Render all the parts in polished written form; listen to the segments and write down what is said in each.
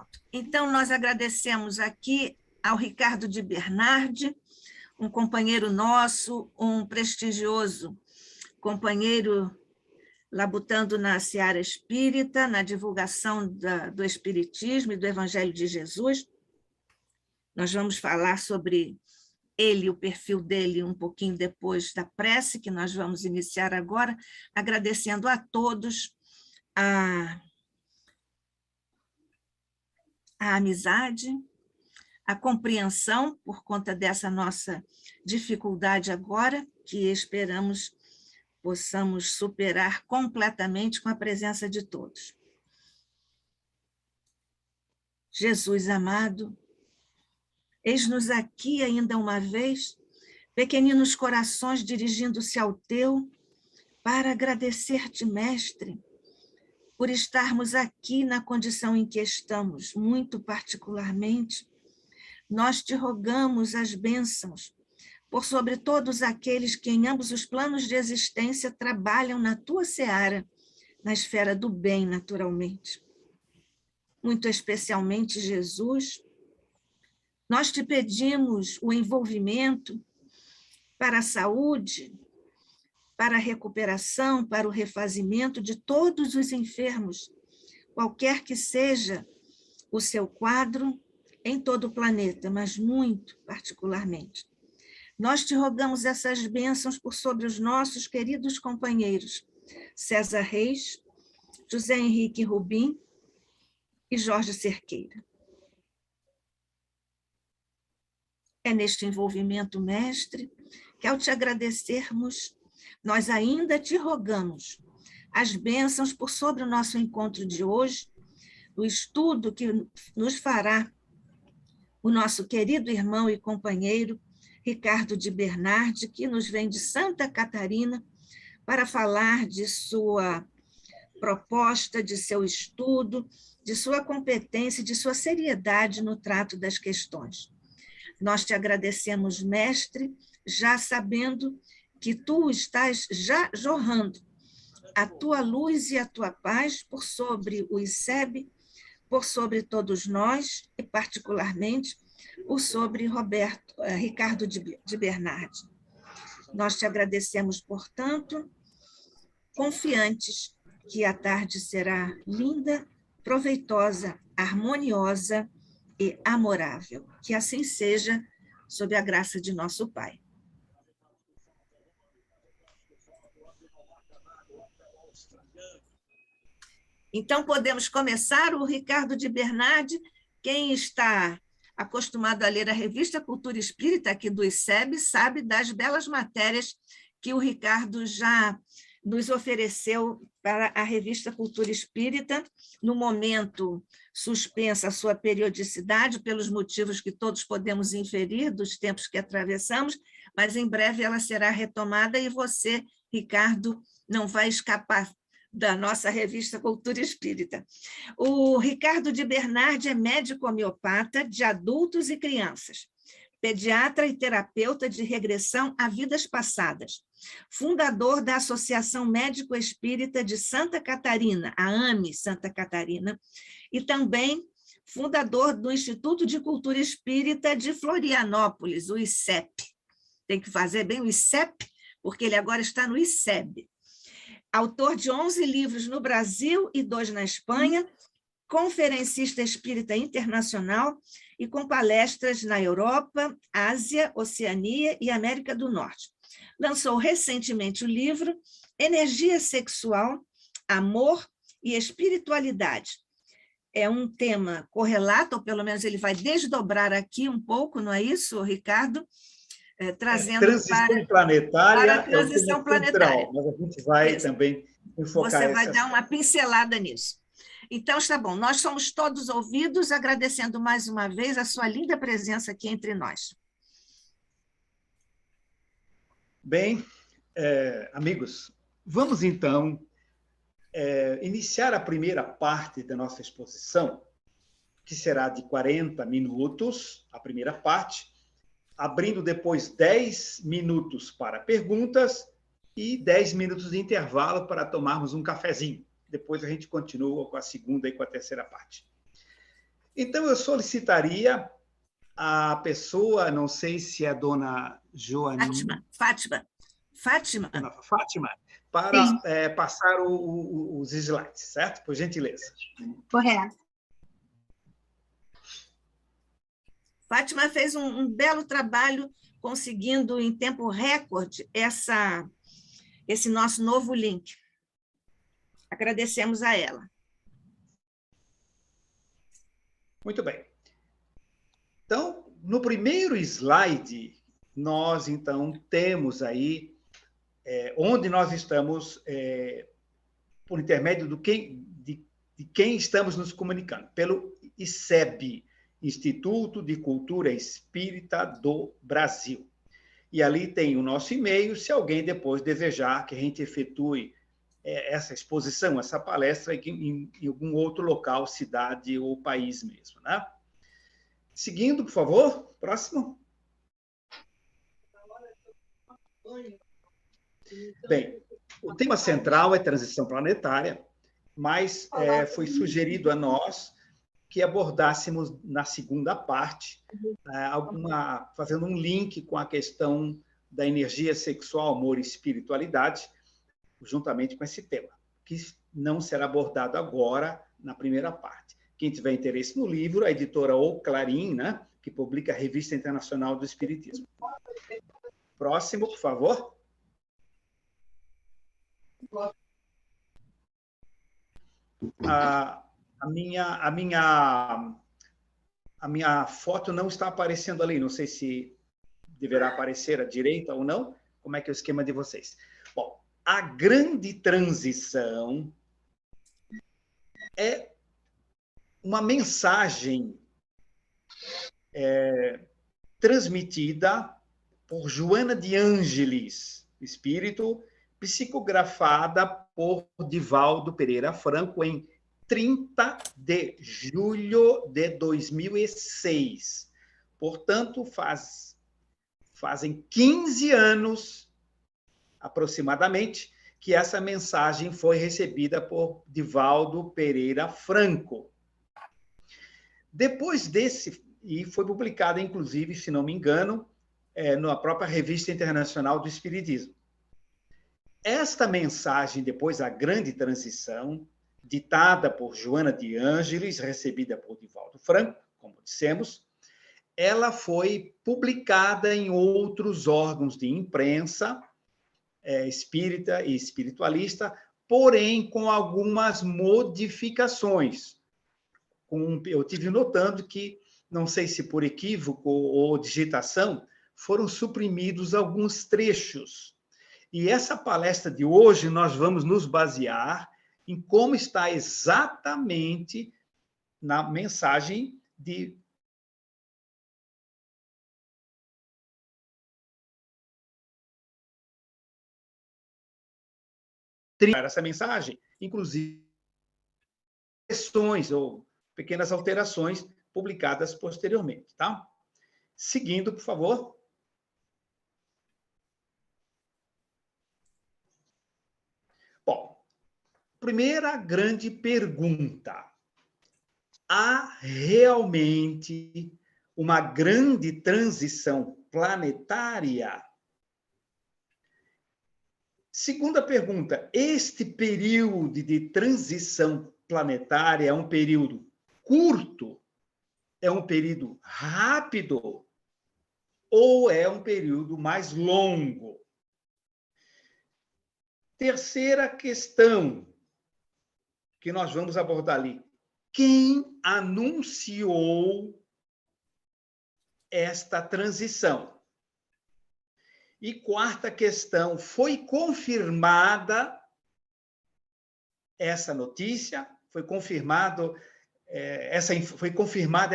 Pronto. Então, nós agradecemos aqui ao Ricardo de Bernardi, um companheiro nosso, um prestigioso companheiro labutando na seara espírita, na divulgação do Espiritismo e do Evangelho de Jesus. Nós vamos falar sobre ele, o perfil dele, um pouquinho depois da prece, que nós vamos iniciar agora, agradecendo a todos a amizade, a compreensão por conta dessa nossa dificuldade agora, que esperamos possamos superar completamente com a presença de todos. Jesus amado, eis-nos aqui ainda uma vez, pequeninos corações dirigindo-se ao teu, para agradecer-te, Mestre, por estarmos aqui na condição em que estamos, muito particularmente. Nós te rogamos as bênçãos por sobre todos aqueles que em ambos os planos de existência trabalham na tua seara, na esfera do bem, naturalmente. Muito especialmente, Jesus, nós te pedimos o envolvimento para a saúde, para a recuperação, para o refazimento de todos os enfermos, qualquer que seja o seu quadro em todo o planeta, mas muito particularmente. Nós te rogamos essas bênçãos por sobre os nossos queridos companheiros, César Reis, José Henrique Rubim e Jorge Cerqueira. É neste envolvimento, Mestre, que ao te agradecermos, nós ainda te rogamos as bênçãos por sobre o nosso encontro de hoje, o estudo que nos fará o nosso querido irmão e companheiro, Ricardo de Bernardi, que nos vem de Santa Catarina, para falar de sua proposta, de seu estudo, de sua competência, de sua seriedade no trato das questões. Nós te agradecemos, Mestre, já sabendo que tu estás já jorrando a tua luz e a tua paz por sobre o ICEB, por sobre todos nós, e particularmente por sobre Ricardo de Bernardi. Nós te agradecemos, portanto, confiantes que a tarde será linda, proveitosa, harmoniosa e amorável. Que assim seja, sob a graça de nosso Pai. Então, podemos começar. O Ricardo de Bernardi, quem está acostumado a ler a revista Cultura Espírita aqui do ICEB, sabe das belas matérias que o Ricardo já nos ofereceu para a revista Cultura Espírita, no momento suspensa a sua periodicidade, pelos motivos que todos podemos inferir dos tempos que atravessamos, mas em breve ela será retomada e você, Ricardo, não vai escapar da nossa revista Cultura Espírita. O Ricardo de Bernardi é médico homeopata de adultos e crianças, pediatra e terapeuta de regressão a vidas passadas, fundador da Associação Médico Espírita de Santa Catarina, a AME Santa Catarina, e também fundador do Instituto de Cultura Espírita de Florianópolis, o ICEP. Tem que fazer bem o ICEP, porque ele agora está no ICEB. Autor de 11 livros no Brasil e 2 na Espanha, conferencista espírita internacional e com palestras na Europa, Ásia, Oceania e América do Norte. Lançou recentemente o livro Energia Sexual, Amor e Espiritualidade. É um tema correlato, ou pelo menos ele vai desdobrar aqui um pouco, não é isso, Ricardo? Trazendo transição planetária para a transição planetária. Mas a gente vai também enfocar. Você vai dar uma pincelada nisso. Então, está bom. Nós somos todos ouvidos, agradecendo mais uma vez a sua linda presença aqui entre nós. Bem, amigos, vamos então iniciar a primeira parte da nossa exposição, que será de 40 minutos, a primeira parte, abrindo depois 10 minutos para perguntas e 10 minutos de intervalo para tomarmos um cafezinho. Depois a gente continua com a segunda e com a terceira parte. Então, eu solicitaria a pessoa, não sei se é a dona Joaninha, Fátima. dona Fátima, para passar os slides, certo? Por gentileza. Correto. Fátima fez um belo trabalho conseguindo, em tempo recorde, esse nosso novo link. Agradecemos a ela. Muito bem. Então, no primeiro slide, nós, então, temos aí onde nós estamos, por intermédio de quem estamos nos comunicando, pelo ICEB, Instituto de Cultura Espírita do Brasil. E ali tem o nosso e-mail, se alguém depois desejar que a gente efetue essa exposição, essa palestra em algum outro local, cidade ou país mesmo, né? Seguindo, por favor, próximo. Bem, o tema central é transição planetária, mas foi sugerido a nós que abordássemos na segunda parte, fazendo um link com a questão da energia sexual, amor e espiritualidade, juntamente com esse tema, que não será abordado agora na primeira parte. Quem tiver interesse no livro, a editora O Clarim, né, que publica a Revista Internacional do Espiritismo. Próximo, por favor. A minha foto não está aparecendo ali, não sei se deverá aparecer à direita ou não. Como é que é o esquema de vocês? Bom, a grande transição é uma mensagem transmitida por Joana de Ângeles, espírito, psicografada por Divaldo Pereira Franco em 30 de julho de 2006. Portanto, fazem 15 anos, aproximadamente, que essa mensagem foi recebida por Divaldo Pereira Franco. Depois desse, e foi publicada, inclusive, se não me engano, na própria Revista Internacional do Espiritismo. Esta mensagem, depois a grande transição, ditada por Joana de Ângeles, recebida por Divaldo Franco, como dissemos, ela foi publicada em outros órgãos de imprensa, espírita e espiritualista, porém com algumas modificações. Eu tive notando que, não sei se por equívoco ou digitação, foram suprimidos alguns trechos. E essa palestra de hoje nós vamos nos basear em como está exatamente na mensagem de essa mensagem, inclusive questões ou pequenas alterações publicadas posteriormente, tá? Seguindo, por favor. Bom, primeira grande pergunta. Há realmente uma grande transição planetária? Segunda pergunta, este período de transição planetária é um período curto? É um período rápido? Ou é um período mais longo? Terceira questão que nós vamos abordar ali. Quem anunciou esta transição? E quarta questão, foi confirmada essa notícia? Foi confirmada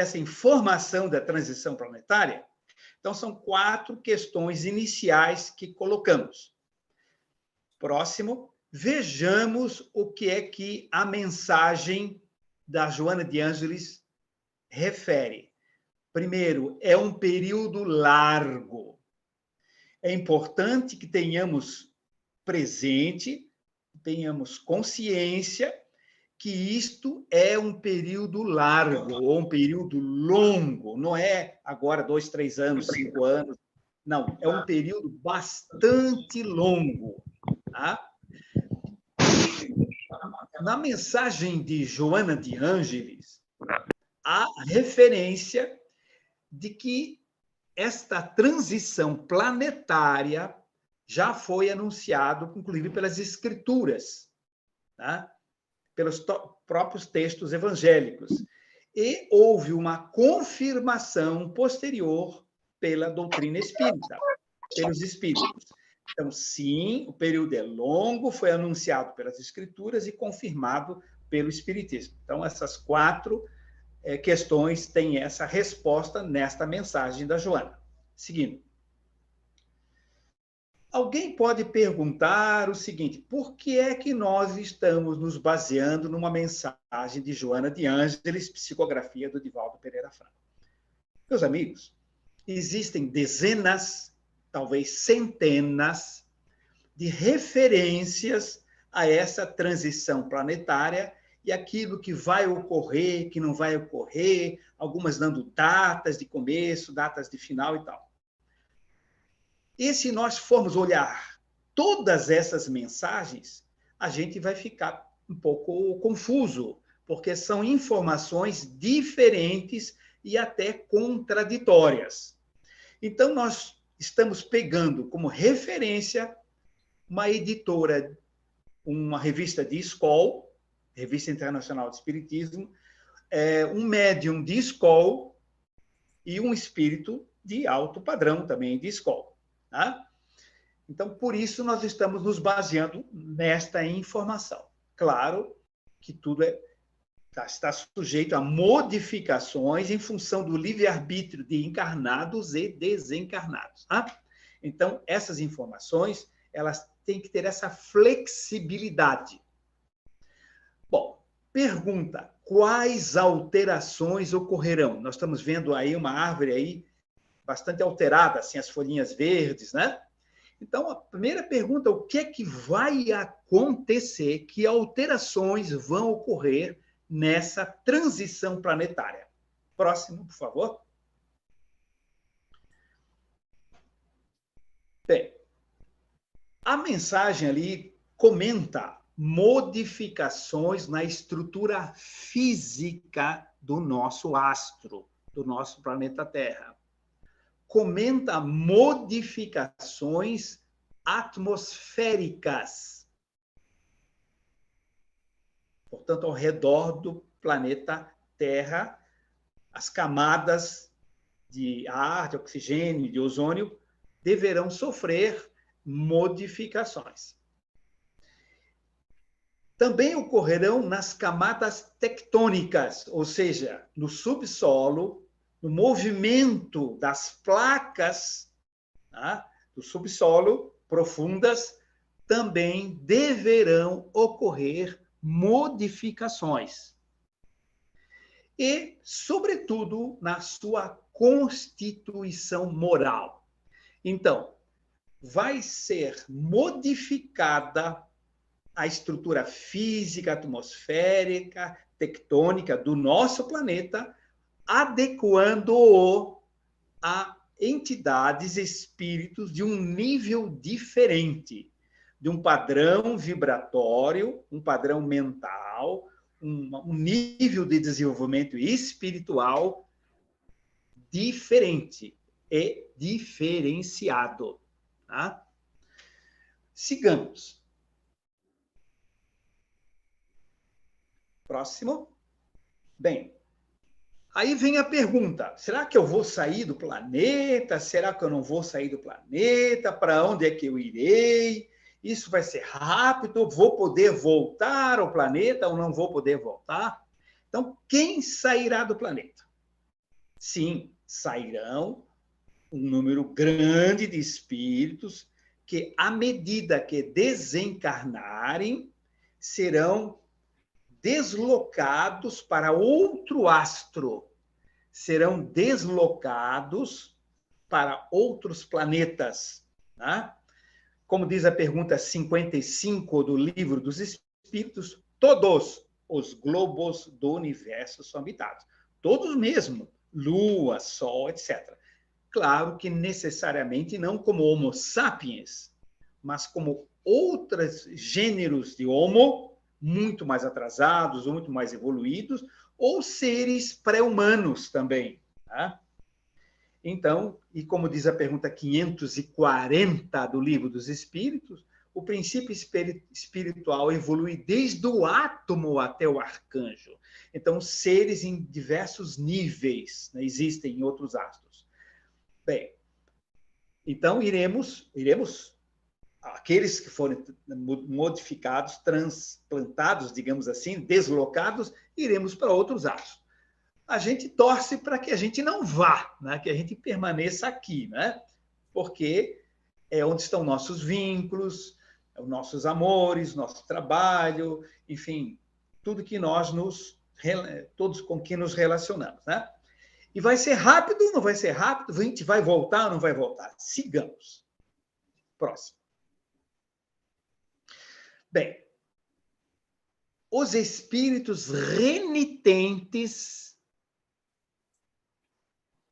essa informação da transição planetária? Então, são 4 questões iniciais que colocamos. Próximo, vejamos o que é que a mensagem da Joana de Ângeles refere. Primeiro, é um período largo. É importante que tenhamos presente, tenhamos consciência que isto é um período largo ou um período longo, não é agora 2, 3 anos, 5 anos, não, é um período bastante longo. Tá? Na mensagem de Joana de Ângeles, há referência de que esta transição planetária já foi anunciado, inclusive pelas Escrituras, tá? Pelos próprios textos evangélicos. E houve uma confirmação posterior pela doutrina espírita, pelos espíritos. Então, sim, o período é longo, foi anunciado pelas Escrituras e confirmado pelo Espiritismo. Então, essas 4 questões têm essa resposta nesta mensagem da Joana. Seguindo. Alguém pode perguntar o seguinte: por que é que nós estamos nos baseando numa mensagem de Joana de Ângeles, psicografia do Divaldo Pereira Franco? Meus amigos, existem dezenas, talvez centenas, de referências a essa transição planetária e aquilo que vai ocorrer, que não vai ocorrer, algumas dando datas de começo, datas de final e tal. E se nós formos olhar todas essas mensagens, a gente vai ficar um pouco confuso, porque são informações diferentes e até contraditórias. Então, nós estamos pegando como referência uma editora, uma revista de escola, Revista Internacional de Espiritismo, um médium de escola e um espírito de alto padrão também de escola. Tá? Então, por isso, nós estamos nos baseando nesta informação. Claro que tudo está sujeito a modificações em função do livre-arbítrio de encarnados e desencarnados. Tá? Então, essas informações elas têm que ter essa flexibilidade. Bom, pergunta: quais alterações ocorrerão? Nós estamos vendo aí uma árvore aí bastante alterada, assim, as folhinhas verdes, né? Então, a primeira pergunta: o que é que vai acontecer? Que alterações vão ocorrer nessa transição planetária? Próximo, por favor. Bem, a mensagem ali comenta modificações na estrutura física do nosso astro, do nosso planeta Terra. Comenta modificações atmosféricas, portanto, ao redor do planeta Terra, as camadas de ar, de oxigênio, de ozônio deverão sofrer modificações. Também ocorrerão nas camadas tectônicas, ou seja, no subsolo, no movimento das placas, tá, do subsolo profundas, também deverão ocorrer modificações. E, sobretudo, na sua constituição moral. Então, vai ser modificada a estrutura física, atmosférica, tectônica do nosso planeta, adequando-o a entidades, espíritos de um nível diferente, de um padrão vibratório, um padrão mental, um nível de desenvolvimento espiritual diferente e diferenciado. Tá? Sigamos. Próximo. Bem, aí vem a pergunta: será que eu vou sair do planeta? Será que eu não vou sair do planeta? Para onde é que eu irei? Isso vai ser rápido? Vou poder voltar ao planeta ou não vou poder voltar? Então, quem sairá do planeta? Sim, sairão um número grande de espíritos que, à medida que desencarnarem, serão deslocados para outro astro, serão deslocados para outros planetas. Tá? Como diz a pergunta 55 do Livro dos Espíritos, todos os globos do universo são habitados. Todos mesmo, Lua, Sol, etc. Claro que necessariamente não como Homo sapiens, mas como outros gêneros de Homo, muito mais atrasados, ou muito mais evoluídos, ou seres pré-humanos também. Tá? Então, e como diz a pergunta 540 do Livro dos Espíritos, o princípio espiritual evolui desde o átomo até o arcanjo. Então, seres em diversos níveis, né, existem em outros astros. Bem, então iremos aqueles que forem modificados, transplantados, digamos assim, deslocados, iremos para outros astros. A gente torce para que a gente não vá, né? Que a gente permaneça aqui, né? Porque é onde estão nossos vínculos, os nossos amores, nosso trabalho, enfim, tudo que todos com quem nos relacionamos, né? E vai ser rápido, não vai ser rápido? A gente vai voltar ou não vai voltar? Sigamos. Próximo. Bem, os espíritos renitentes,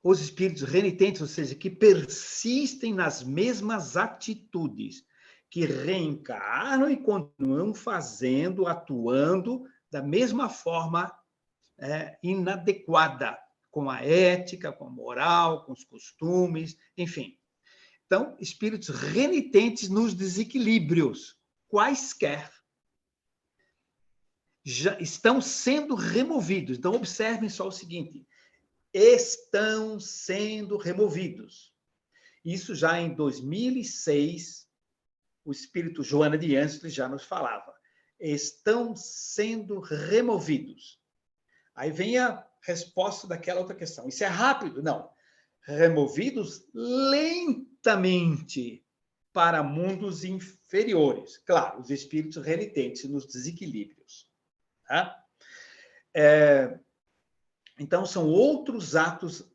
ou seja, que persistem nas mesmas atitudes, que reencarnam e continuam fazendo, atuando da mesma forma inadequada, com a ética, com a moral, com os costumes, enfim. Então, espíritos renitentes nos desequilíbrios, quaisquer, já estão sendo removidos. Então, observem só o seguinte: estão sendo removidos. Isso já em 2006, o espírito Joana de Ângeles já nos falava. Estão sendo removidos. Aí vem a resposta daquela outra questão. Isso é rápido? Não. Removidos lentamente para mundos inferiores. Claro, os espíritos renitentes nos desequilíbrios. Tá? Então, são outros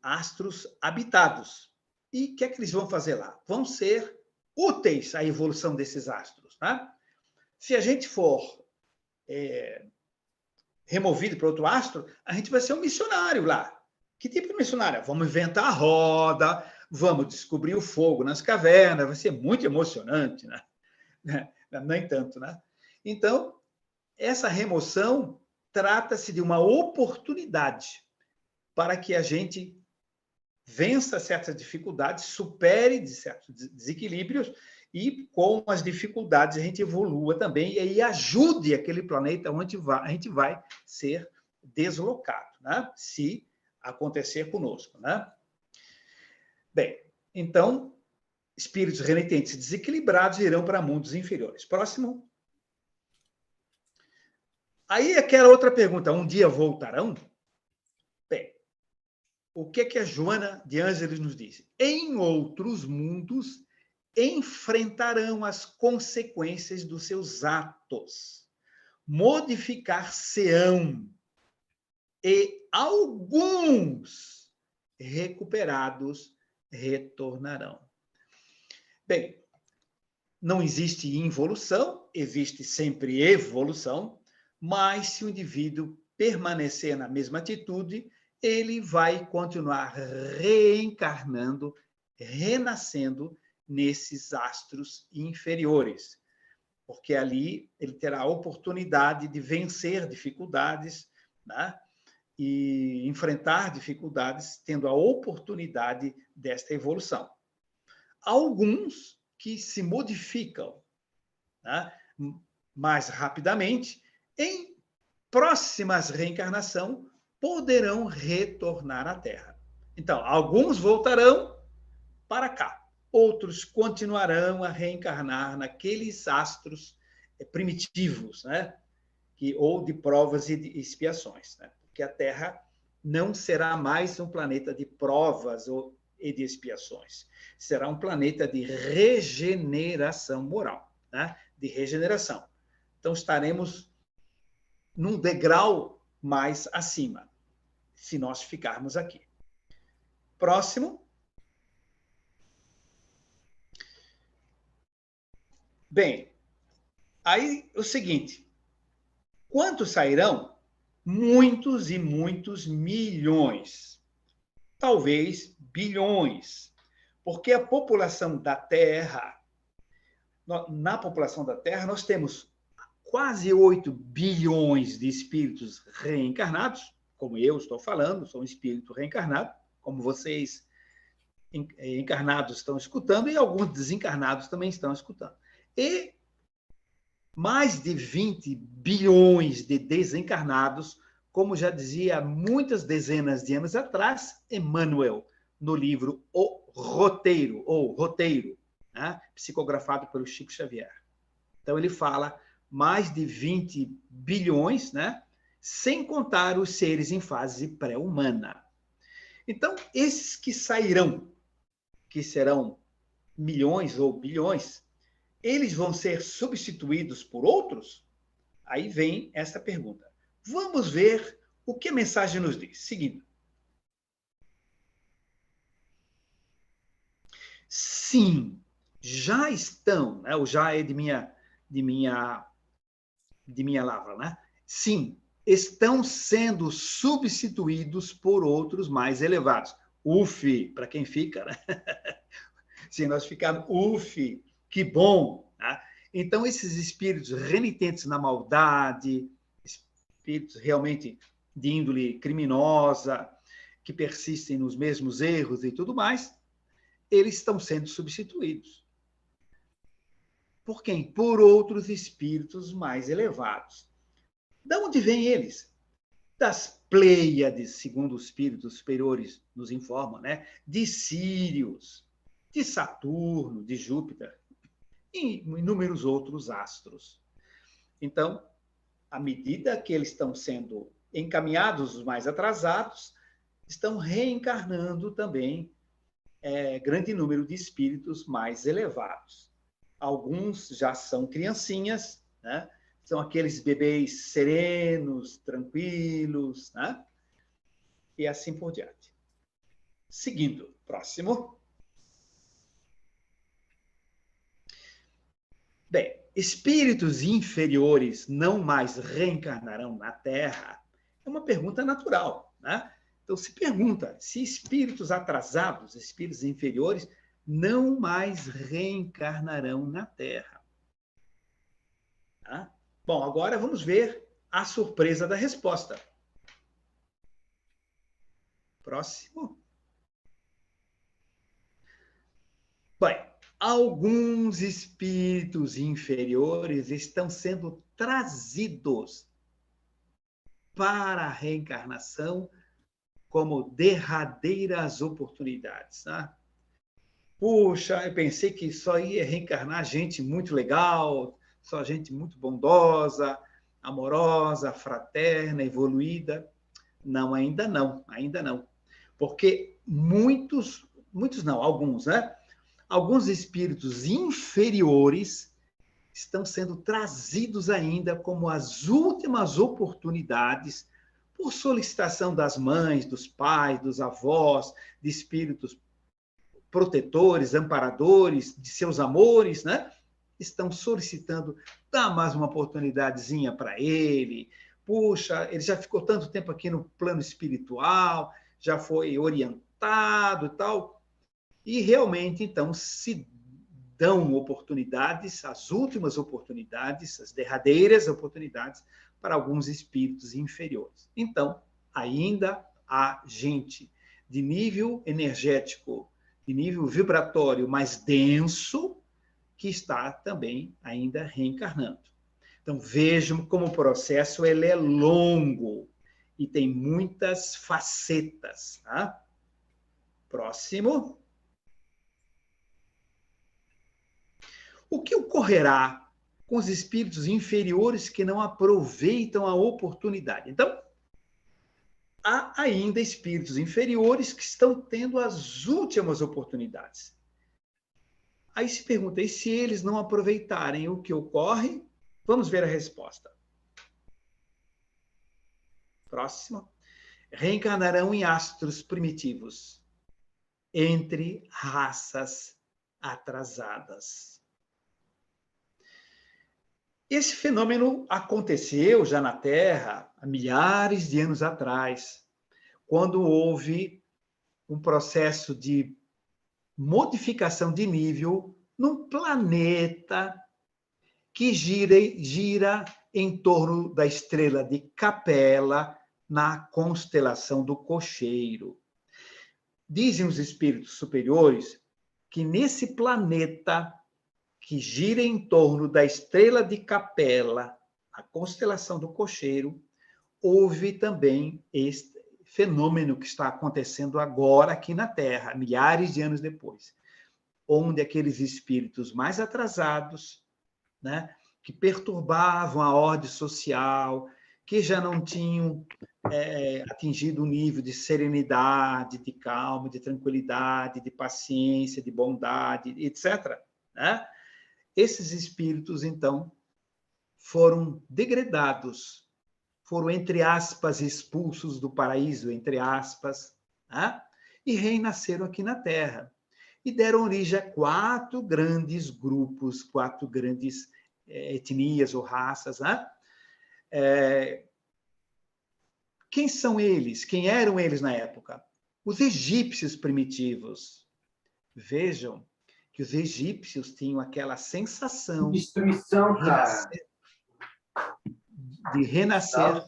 astros habitados. E o que é que eles vão fazer lá? Vão ser úteis à evolução desses astros. Tá? Se a gente for removido para outro astro, a gente vai ser um missionário lá. Que tipo de missionário? Vamos inventar a roda, vamos descobrir o fogo nas cavernas, vai ser muito emocionante, né? Nem tanto, né? Então, essa remoção trata-se de uma oportunidade para que a gente vença certas dificuldades, supere certos desequilíbrios e, com as dificuldades, a gente evolua também e aí ajude aquele planeta onde a gente vai ser deslocado, né? Se acontecer conosco, né? Bem, então, espíritos renitentes desequilibrados irão para mundos inferiores. Próximo. Aí aquela outra pergunta, um dia voltarão? Bem, o que a Joana de Ângeles nos diz? Em outros mundos, enfrentarão as consequências dos seus atos, modificar-se-ão, e alguns recuperados retornarão. Bem, não existe involução, existe sempre evolução, mas se o indivíduo permanecer na mesma atitude, ele vai continuar reencarnando, renascendo nesses astros inferiores, porque ali ele terá a oportunidade de vencer dificuldades, né? E enfrentar dificuldades, tendo a oportunidade desta evolução. Alguns que se modificam, né, mais rapidamente, em próximas reencarnações, poderão retornar à Terra. Então, alguns voltarão para cá, outros continuarão a reencarnar naqueles astros primitivos, né? Ou de provas e de expiações, né? Porque a Terra não será mais um planeta de provas e de expiações. Será um planeta de regeneração moral, né? De regeneração. Então, estaremos num degrau mais acima, se nós ficarmos aqui. Próximo. Bem, aí o seguinte, Quantos sairão? Muitos e muitos milhões. Talvez bilhões. Porque a população da Terra, na população da Terra, nós temos quase 8 bilhões de espíritos reencarnados, como eu estou falando, sou um espírito reencarnado, como vocês encarnados estão escutando, e alguns desencarnados também estão escutando. E mais de 20 bilhões de desencarnados, como já dizia muitas dezenas de anos atrás, Emmanuel, no livro O Roteiro, ou Roteiro, né? Psicografado pelo Chico Xavier. Então, ele fala mais de 20 bilhões, né? Sem contar os seres em fase pré-humana. Então, esses que sairão, que serão milhões ou bilhões, eles vão ser substituídos por outros? Aí vem essa pergunta. Vamos ver o que a mensagem nos diz. Seguindo. Sim, já estão, né? O já é de minha lavra, né? Sim, estão sendo substituídos por outros mais elevados. Uf, para quem fica, né? Se nós ficarmos, uf, que bom, né? Então, esses espíritos renitentes na maldade, espíritos realmente de índole criminosa, que persistem nos mesmos erros e tudo mais, eles estão sendo substituídos. Por quem? Por outros espíritos mais elevados. De onde vêm eles? Das Pleiades, segundo os espíritos superiores nos informam, né? De Sírios, de Saturno, de Júpiter e inúmeros outros astros. Então, à medida que eles estão sendo encaminhados, os mais atrasados, estão reencarnando também grande número de espíritos mais elevados. Alguns já são criancinhas, né? São aqueles bebês serenos, tranquilos, né? E assim por diante. Seguindo, próximo. Bem, espíritos inferiores não mais reencarnarão na Terra? É uma pergunta natural, né? Então se pergunta se espíritos atrasados, espíritos inferiores, não mais reencarnarão na Terra. Tá? Bom, agora vamos ver a surpresa da resposta. Próximo. Bem, alguns espíritos inferiores estão sendo trazidos para a reencarnação como derradeiras oportunidades. Tá? Puxa, eu pensei que só ia reencarnar gente muito legal, só gente muito bondosa, amorosa, fraterna, evoluída. Não, ainda não, ainda não. Porque muitos não, alguns, né? Alguns espíritos inferiores estão sendo trazidos ainda como as últimas oportunidades por solicitação das mães, dos pais, dos avós, de espíritos protetores, amparadores, de seus amores, né? Estão solicitando, dá mais uma oportunidadezinha para ele. Puxa, ele já ficou tanto tempo aqui no plano espiritual, já foi orientado e tal. E realmente, então, se dão oportunidades, as últimas oportunidades, as derradeiras oportunidades para alguns espíritos inferiores. Então, ainda há gente de nível energético, de nível vibratório mais denso, que está também ainda reencarnando. Então, vejam como o processo ele é longo e tem muitas facetas. Tá? Próximo. O que ocorrerá com os espíritos inferiores que não aproveitam a oportunidade? Então, há ainda espíritos inferiores que estão tendo as últimas oportunidades. Aí se pergunta, e se eles não aproveitarem o que ocorre? Vamos ver a resposta. Próximo. Reencarnarão em astros primitivos, entre raças atrasadas. Esse fenômeno aconteceu já na Terra há milhares de anos atrás, quando houve um processo de modificação de nível num planeta que gira em torno da estrela de Capela, na constelação do Cocheiro. Dizem os espíritos superiores que nesse planeta que gira em torno da estrela de Capela, a constelação do Cocheiro, houve também este fenômeno que está acontecendo agora aqui na Terra, milhares de anos depois, onde aqueles espíritos mais atrasados, né, que perturbavam a ordem social, que já não tinham atingido um nível de serenidade, de calma, de tranquilidade, de paciência, de bondade, etc., né? Esses espíritos, então, foram degradados, foram, entre aspas, expulsos do paraíso, entre aspas, né? E renasceram aqui na Terra. E deram origem a 4 grandes grupos, 4 grandes etnias ou raças. Né? Quem são eles? Quem eram eles na época? Os egípcios primitivos. Vejam que os egípcios tinham aquela sensação destruição, cara, de renascer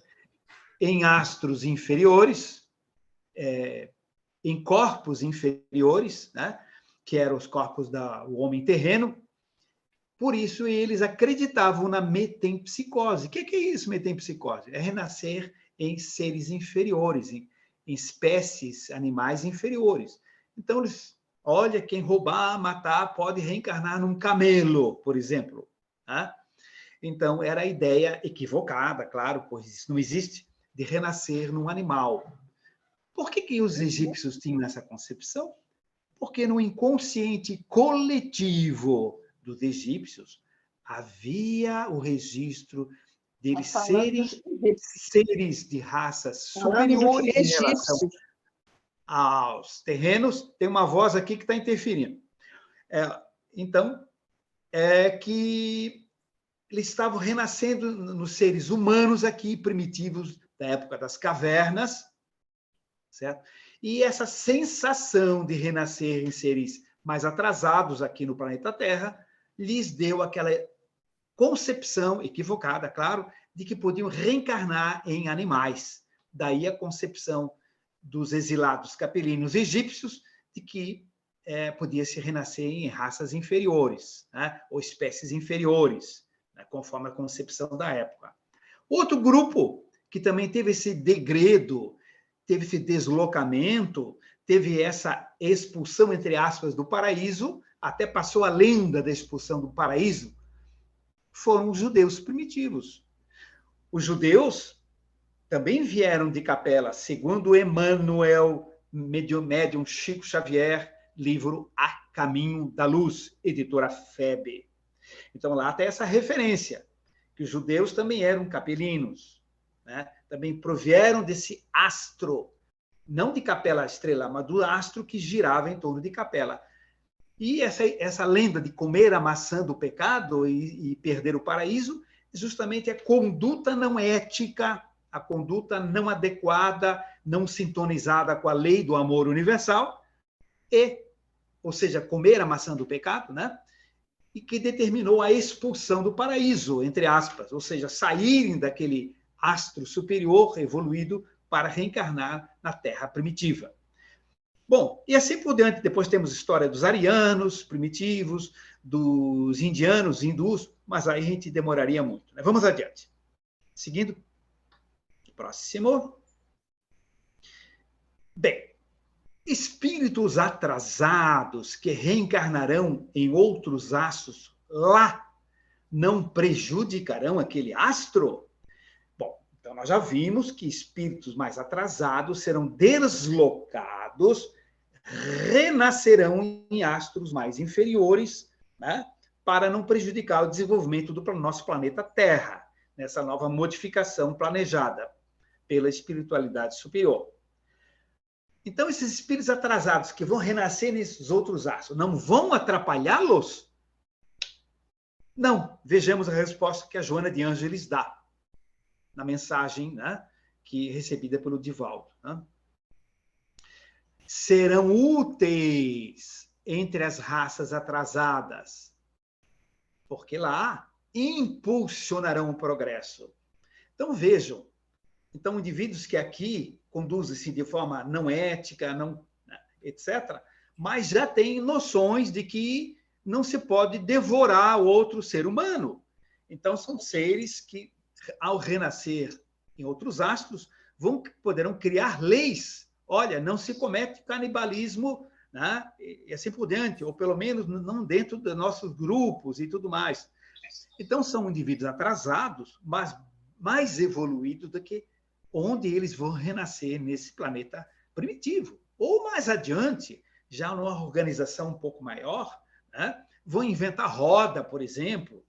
em astros inferiores, em corpos inferiores, né? Que eram os corpos do homem terreno. Por isso, eles acreditavam na metempsicose. O que é isso, metempsicose? É renascer em seres inferiores, em espécies, animais inferiores. Então, eles, olha, quem roubar, matar, pode reencarnar num camelo, por exemplo. Né? Então, era a ideia equivocada, claro, pois isso não existe, de renascer num animal. Por que os egípcios tinham essa concepção? Porque no inconsciente coletivo dos egípcios havia o registro deles serem seres de raças superiores em relação aos terrenos. Tem uma voz aqui que está interferindo. Então, é que eles estavam renascendo nos seres humanos aqui, primitivos, da época das cavernas, certo? E essa sensação de renascer em seres mais atrasados aqui no planeta Terra lhes deu aquela concepção equivocada, claro, de que podiam reencarnar em animais. Daí a concepção dos exilados capelinos egípcios de que podia se renascer em raças inferiores, né? Ou espécies inferiores, né? Conforme a concepção da época. Outro grupo que também teve esse degredo, teve esse deslocamento, teve essa expulsão, entre aspas, do paraíso, até passou a lenda da expulsão do paraíso, foram os judeus primitivos. Os judeus também vieram de Capela, segundo Emmanuel, médium Chico Xavier, livro A Caminho da Luz, editora FEB. Então, lá tem essa referência, que os judeus também eram capelinos, né? Também provieram desse astro, não de Capela estrela, mas do astro que girava em torno de Capela. E essa lenda de comer a maçã do pecado e perder o paraíso, justamente a conduta não ética, a conduta não adequada, não sintonizada com a lei do amor universal, ou seja, comer a maçã do pecado, né? E que determinou a expulsão do paraíso, entre aspas, ou seja, saírem daquele astro superior evoluído para reencarnar na Terra primitiva. Bom, e assim por diante, depois temos a história dos arianos primitivos, dos indianos, hindus, mas aí a gente demoraria muito, né? Vamos adiante. Seguindo. Próximo. Bem, espíritos atrasados que reencarnarão em outros astros lá não prejudicarão aquele astro? Bom, então nós já vimos que espíritos mais atrasados serão deslocados, renascerão em astros mais inferiores, né, para não prejudicar o desenvolvimento do nosso planeta Terra, nessa nova modificação planejada pela espiritualidade superior. Então, esses espíritos atrasados que vão renascer nesses outros astros não vão atrapalhá-los? Não. Vejamos a resposta que a Joana de Ângeles dá na mensagem, né, que recebida pelo Divaldo. Né? Serão úteis entre as raças atrasadas, porque lá impulsionarão o progresso. Então, vejam, então, indivíduos que aqui conduzem-se de forma não ética, não, etc., mas já têm noções de que não se pode devorar o outro ser humano. Então, são seres que, ao renascer em outros astros, poderão criar leis. Olha, não se comete canibalismo, né? E assim por diante, ou pelo menos não dentro dos nossos grupos e tudo mais. Então, são indivíduos atrasados, mas mais evoluídos do que onde eles vão renascer nesse planeta primitivo. Ou mais adiante, já numa organização um pouco maior, né? Vão inventar roda, por exemplo.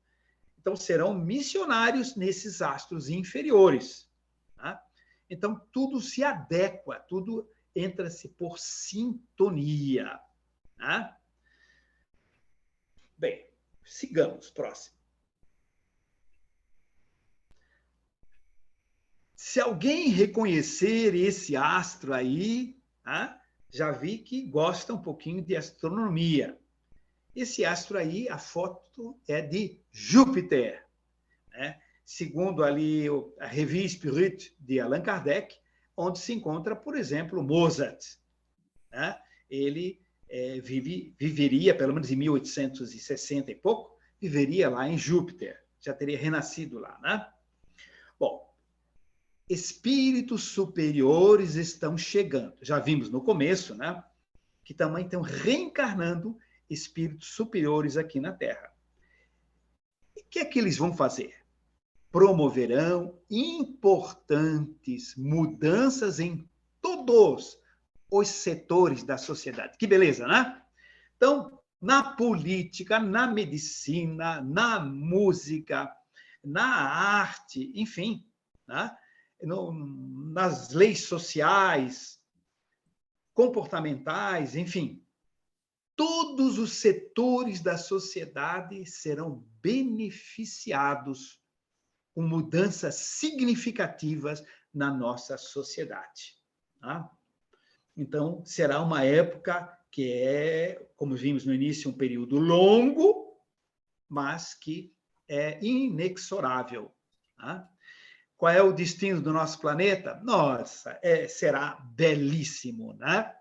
Então, serão missionários nesses astros inferiores. Tá? Então, tudo se adequa, tudo entra-se por sintonia. Tá? Bem, sigamos, próximo. Se alguém reconhecer esse astro aí, tá? Já vi que gosta um pouquinho de astronomia. Esse astro aí, a foto é de Júpiter, né? Segundo ali a Revue Spirit de Allan Kardec, onde se encontra, por exemplo, Mozart. Né? Ele viveria, pelo menos em 1860 e pouco, viveria lá em Júpiter, já teria renascido lá. Né? Bom, espíritos superiores estão chegando. Já vimos no começo, né? Que também estão reencarnando espíritos superiores aqui na Terra. E o que é que eles vão fazer? Promoverão importantes mudanças em todos os setores da sociedade. Que beleza, né? Então, na política, na medicina, na música, na arte, enfim, né? Nas leis sociais, comportamentais, enfim, todos os setores da sociedade serão beneficiados com mudanças significativas na nossa sociedade. Tá? Então, será uma época que é, como vimos no início, um período longo, mas que é inexorável. Tá? Qual é o destino do nosso planeta? Nossa, será belíssimo, né?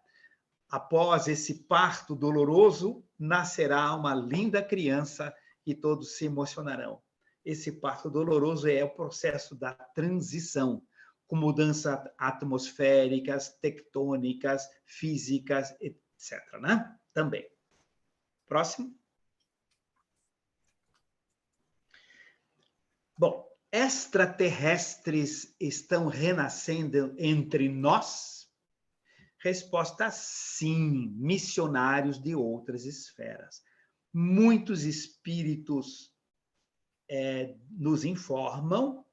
Após esse parto doloroso, nascerá uma linda criança e todos se emocionarão. Esse parto doloroso é o processo da transição, com mudanças atmosféricas, tectônicas, físicas, etc. Né? Também. Próximo. Bom, extraterrestres estão renascendo entre nós? Resposta sim, missionários de outras esferas. Muitos espíritos nos informam,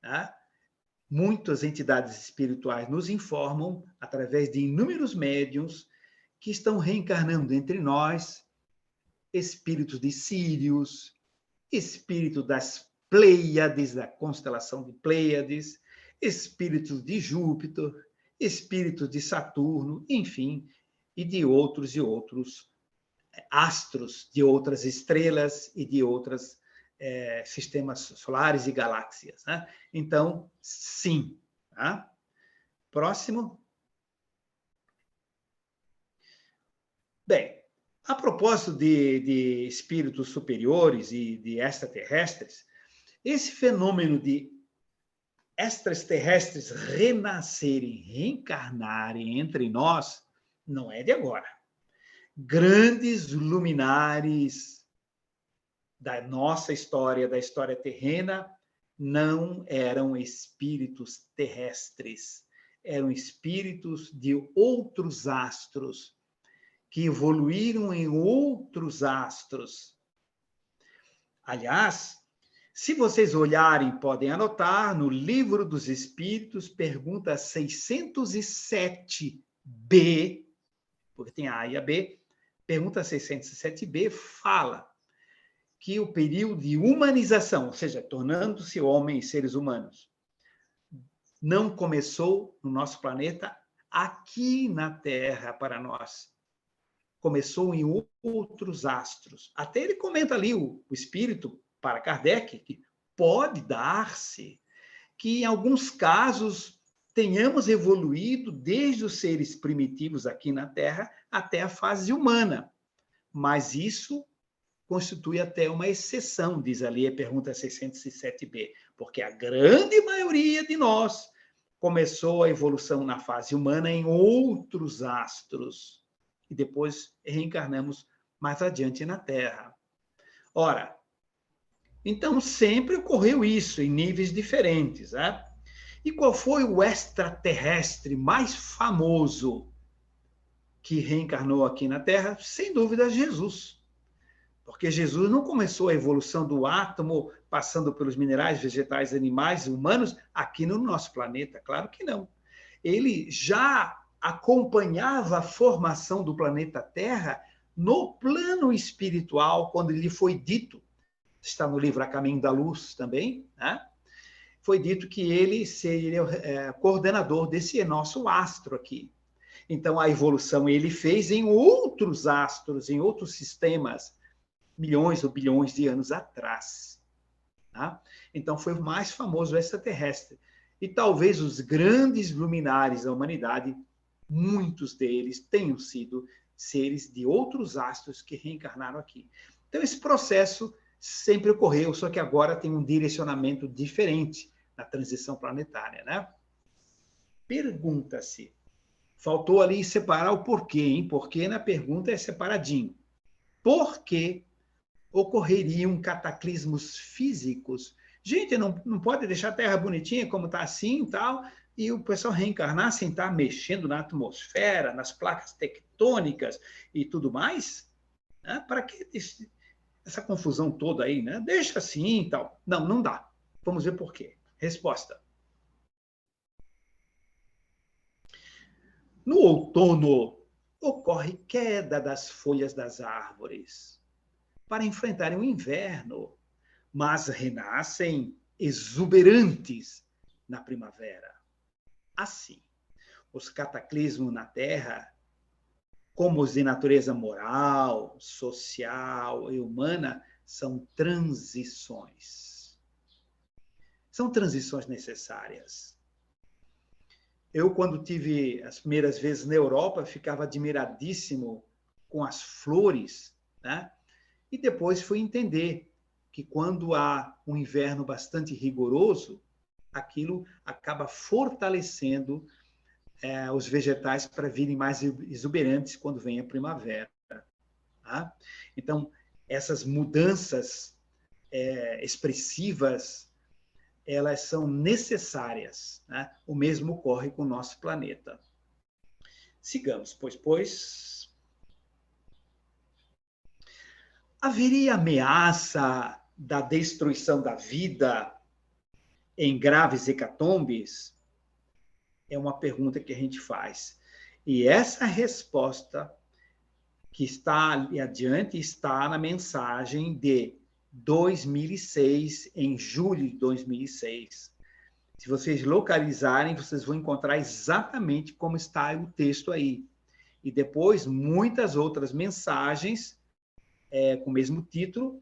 né? Muitas entidades espirituais nos informam, através de inúmeros médiuns, que estão reencarnando entre nós, espíritos de Sírios, espírito das Pleiades, da constelação de Pleiades, espíritos de Júpiter, espíritos de Saturno, enfim, e de outros astros, de outras estrelas e de outros sistemas solares e galáxias. Né? Então, sim. Tá? Próximo. Bem, a propósito de espíritos superiores e de extraterrestres, esse fenômeno de extraterrestres renascerem, reencarnarem entre nós, não é de agora. Grandes luminares da nossa história, da história terrena, não eram espíritos terrestres, eram espíritos de outros astros, que evoluíram em outros astros. Aliás, se vocês olharem, podem anotar, no Livro dos Espíritos, pergunta 607b, porque tem a e a B, pergunta 607b fala que o período de humanização, ou seja, tornando-se homens, seres humanos, não começou no nosso planeta aqui na Terra para nós. Começou em outros astros. Até ele comenta ali, o espírito, para Kardec, que pode dar-se que, em alguns casos, tenhamos evoluído desde os seres primitivos aqui na Terra até a fase humana. Mas isso constitui até uma exceção, diz ali a pergunta 607b, porque a grande maioria de nós começou a evolução na fase humana em outros astros e depois reencarnamos mais adiante na Terra. Ora, então sempre ocorreu isso em níveis diferentes, né? E qual foi o extraterrestre mais famoso que reencarnou aqui na Terra? Sem dúvida, Jesus. Porque Jesus não começou a evolução do átomo passando pelos minerais, vegetais, animais, humanos aqui no nosso planeta. Claro que não. Ele já acompanhava a formação do planeta Terra no plano espiritual, quando lhe foi dito, está no livro A Caminho da Luz também, né? Foi dito que ele seria coordenador desse nosso astro aqui. Então, a evolução ele fez em outros astros, em outros sistemas, milhões ou bilhões de anos atrás. Tá? Então, foi o mais famoso extraterrestre. E talvez os grandes luminares da humanidade, muitos deles tenham sido seres de outros astros que reencarnaram aqui. Então, esse processo sempre ocorreu, só que agora tem um direcionamento diferente na transição planetária, né? Pergunta-se, faltou ali separar o porquê, hein? Porquê na pergunta é separadinho. Por que ocorreriam cataclismos físicos? Gente, não pode deixar a Terra bonitinha como está assim e tal, e o pessoal reencarnar sem estar mexendo na atmosfera, nas placas tectônicas e tudo mais? Né? Para que essa confusão toda aí, né? Deixa assim e tal. Não, não dá. Vamos ver por quê. Resposta. No outono, ocorre queda das folhas das árvores para enfrentarem o inverno, mas renascem exuberantes na primavera. Assim, os cataclismos na Terra, como os de natureza moral, social e humana, são transições. São transições necessárias. Eu, quando tive as primeiras vezes na Europa, ficava admiradíssimo com as flores, né? E depois fui entender que quando há um inverno bastante rigoroso, aquilo acaba fortalecendo os vegetais para virem mais exuberantes quando vem a primavera. Tá? Então, essas mudanças expressivas, elas são necessárias. Né? O mesmo ocorre com o nosso planeta. Sigamos, pois. Haveria ameaça da destruição da vida em graves hecatombes? É uma pergunta que a gente faz. E essa resposta que está ali adiante está na mensagem de 2006, em julho de 2006. Se vocês localizarem, vocês vão encontrar exatamente como está o texto aí. E depois, muitas outras mensagens com o mesmo título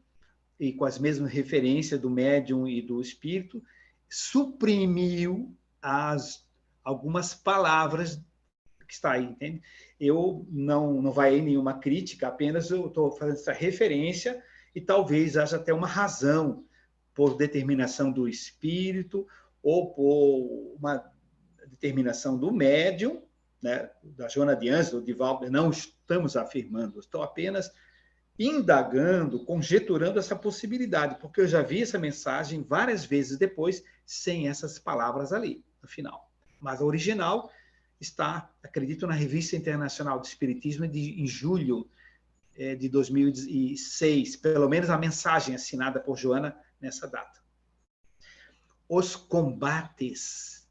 e com as mesmas referências do médium e do espírito, suprimiu algumas palavras que está aí, entende? Eu não vai nenhuma crítica, apenas eu estou fazendo essa referência e talvez haja até uma razão por determinação do espírito ou por uma determinação do médium, né, da Joana de Ângeles, do Divaldo. Não estamos afirmando, estou apenas indagando, conjeturando essa possibilidade, porque eu já vi essa mensagem várias vezes depois, sem essas palavras ali, no final. Mas a original está, acredito, na Revista Internacional do Espiritismo em julho de 2006, pelo menos a mensagem assinada por Joana nessa data. Os combates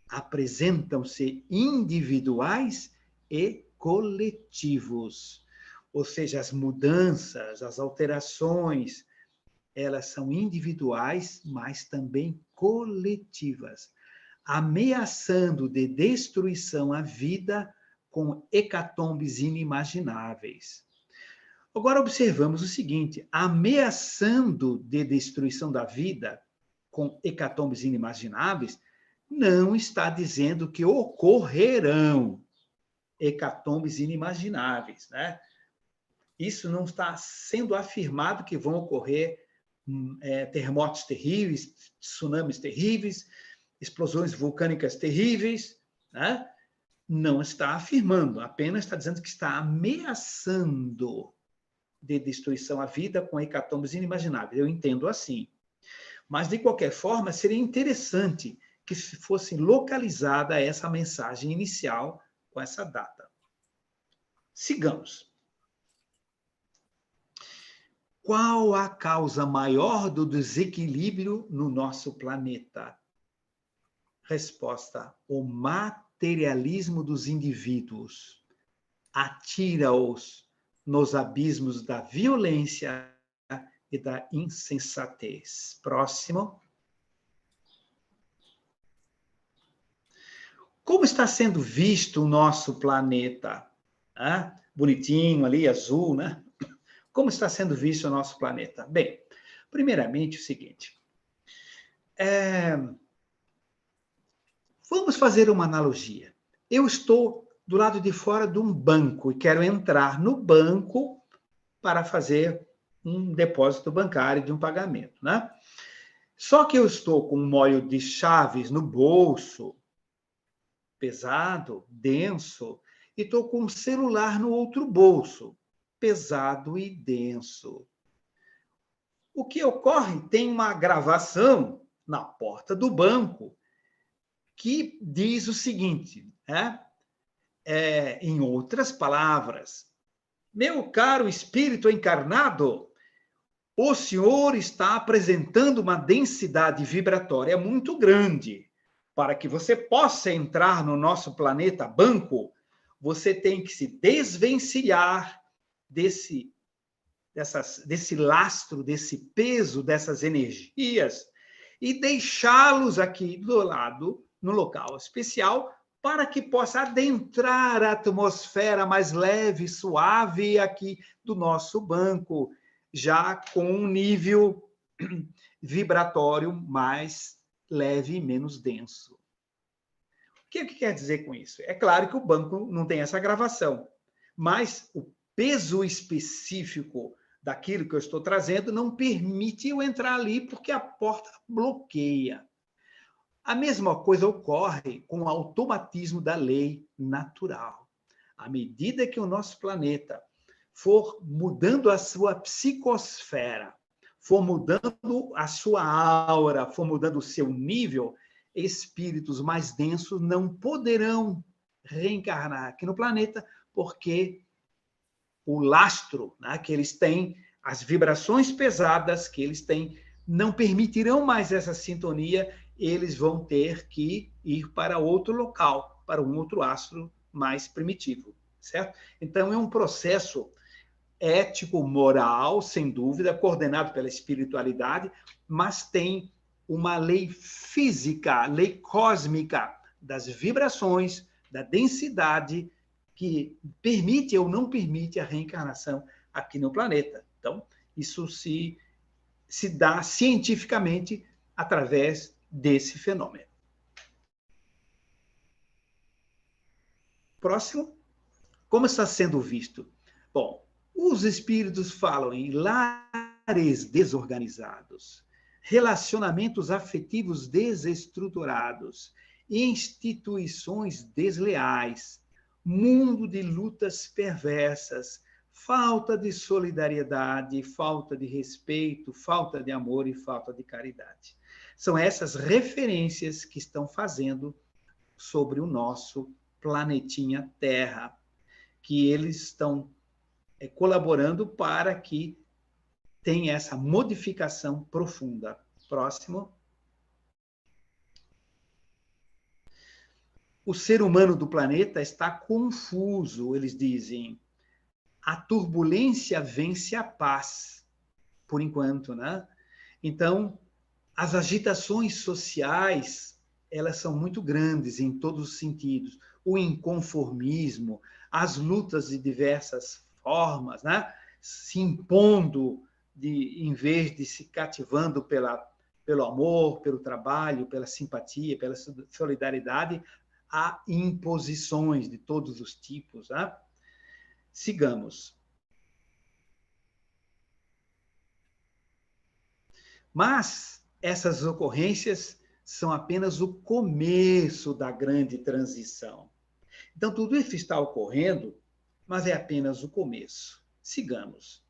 apresentam-se individuais e coletivos, ou seja, as mudanças, as alterações elas são individuais, mas também coletivas, ameaçando de destruição a vida com hecatombes inimagináveis. Agora observamos o seguinte: ameaçando de destruição da vida com hecatombes inimagináveis, não está dizendo que ocorrerão hecatombes inimagináveis, né? Isso não está sendo afirmado que vão ocorrer terremotos terríveis, tsunamis terríveis, explosões vulcânicas terríveis, né? Não está afirmando, apenas está dizendo que está ameaçando de destruição à vida com hecatombes inimagináveis. Eu entendo assim. Mas, de qualquer forma, seria interessante que fosse localizada essa mensagem inicial com essa data. Sigamos. Qual a causa maior do desequilíbrio no nosso planeta? Resposta: o materialismo dos indivíduos. Atira-os nos abismos da violência e da insensatez. Próximo. Como está sendo visto o nosso planeta? Bonitinho ali, azul, né? Como está sendo visto o nosso planeta? Bem, primeiramente o seguinte. Vamos fazer uma analogia. Eu estou do lado de fora de um banco e quero entrar no banco para fazer um depósito bancário de um pagamento, né? Só que eu estou com um molho de chaves no bolso, pesado, denso, e estou com um celular no outro bolso, pesado e denso. O que ocorre? Tem uma gravação na porta do banco que diz o seguinte, em outras palavras: meu caro espírito encarnado, o senhor está apresentando uma densidade vibratória muito grande. Para que você possa entrar no nosso planeta banco, você tem que se desvencilhar desse lastro, desse peso, dessas energias, e deixá-los aqui do lado, no local especial, para que possa adentrar a atmosfera mais leve, suave aqui do nosso banco, já com um nível vibratório mais leve e menos denso. O que quer dizer com isso? É claro que o banco não tem essa gravação, mas o peso específico daquilo que eu estou trazendo não permite eu entrar ali porque a porta bloqueia. A mesma coisa ocorre com o automatismo da lei natural. À medida que o nosso planeta for mudando a sua psicosfera, for mudando a sua aura, for mudando o seu nível, espíritos mais densos não poderão reencarnar aqui no planeta, porque o lastro, né, que eles têm, as vibrações pesadas que eles têm, não permitirão mais essa sintonia, eles vão ter que ir para outro local, para um outro astro mais primitivo, certo? Então, é um processo ético, moral, sem dúvida, coordenado pela espiritualidade, mas tem uma lei física, lei cósmica das vibrações, da densidade, que permite ou não permite a reencarnação aqui no planeta. Então, isso se dá cientificamente através desse fenômeno. Próximo. Como está sendo visto? Bom, os espíritos falam em lares desorganizados, relacionamentos afetivos desestruturados, instituições desleais, mundo de lutas perversas, falta de solidariedade, falta de respeito, falta de amor e falta de caridade. São essas referências que estão fazendo sobre o nosso planetinha Terra, que eles estão colaborando para que tenha essa modificação profunda. Próximo. O ser humano do planeta está confuso, eles dizem. A turbulência vence a paz, por enquanto, né? Então, as agitações sociais, elas são muito grandes em todos os sentidos. O inconformismo, as lutas de diversas formas, né? Se impondo, em vez de se cativando pelo amor, pelo trabalho, pela simpatia, pela solidariedade, há imposições de todos os tipos. Né? Sigamos. Mas essas ocorrências são apenas o começo da grande transição. Então, tudo isso está ocorrendo, mas é apenas o começo. Sigamos.